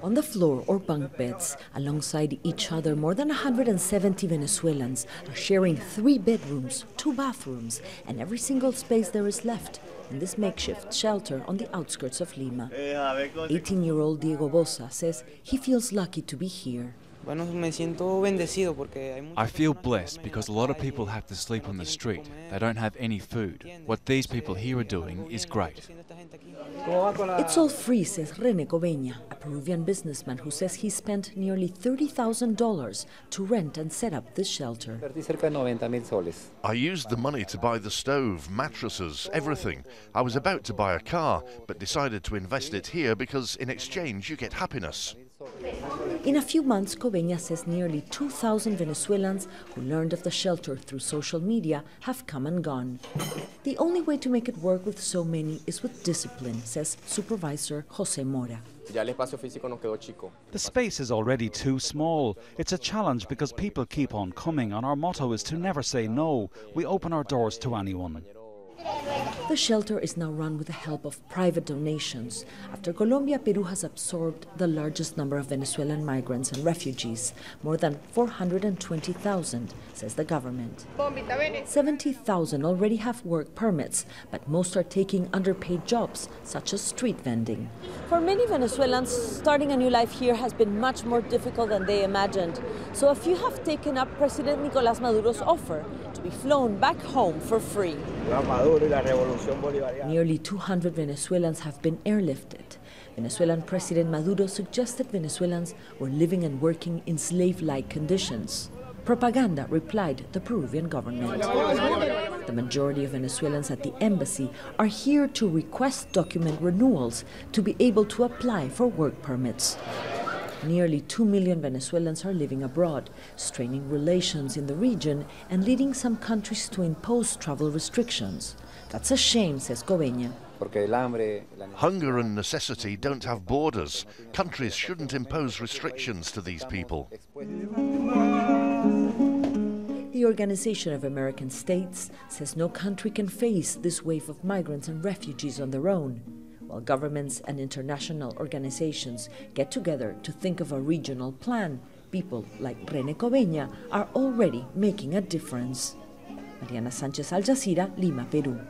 On the floor or bunk beds, alongside each other, more than 170 Venezuelans are sharing 3 bedrooms, 2 bathrooms, and every single space there is left in this makeshift shelter on the outskirts of Lima. 18-year-old Diego Bosa says he feels lucky to be here. I feel blessed because a lot of people have to sleep on the street. They don't have any food. What these people here are doing is great. It's all free, says RENE COBENA, a Peruvian businessman who says he spent nearly $30,000 to rent and set up this shelter. I used the money to buy the stove, mattresses, everything. I was about to buy a car, but decided to invest it here because in exchange you get happiness. In a few months, COBENA says nearly 2,000 Venezuelans who learned of the shelter through social media have come and gone. The only way to make it work with so many is with discipline, says Supervisor MORA. The space is already too small. It's a challenge because people keep on coming, and our motto is to never say no. We open our doors to anyone. The shelter is now run with the help of private donations. After Colombia, Peru has absorbed the largest number of Venezuelan migrants and refugees, more than 420,000, says the government. 70,000 already have work permits, but most are taking underpaid jobs, such as street vending. For many Venezuelans, starting a new life here has been much more difficult than they imagined. So a few have taken up President Nicolas Maduro's offer to be flown back home for free. Nearly 200 Venezuelans have been airlifted. Venezuelan President Maduro suggested Venezuelans were living and working in slave-like conditions. Propaganda, replied the Peruvian government. The majority of Venezuelans at the embassy are here to request document renewals to be able to apply for work permits. Nearly 2 million Venezuelans are living abroad, straining relations in the region and leading some countries to impose travel restrictions. That's a shame, says COBENA. Hunger and necessity don't have borders. Countries shouldn't impose restrictions to these people. The Organization of American States says no country can face this wave of migrants and refugees on their own. While governments and international organizations get together to think of a regional plan, people like RENE COBENA are already making a difference. Mariana Sanchez, Al Jazeera, Lima, Peru.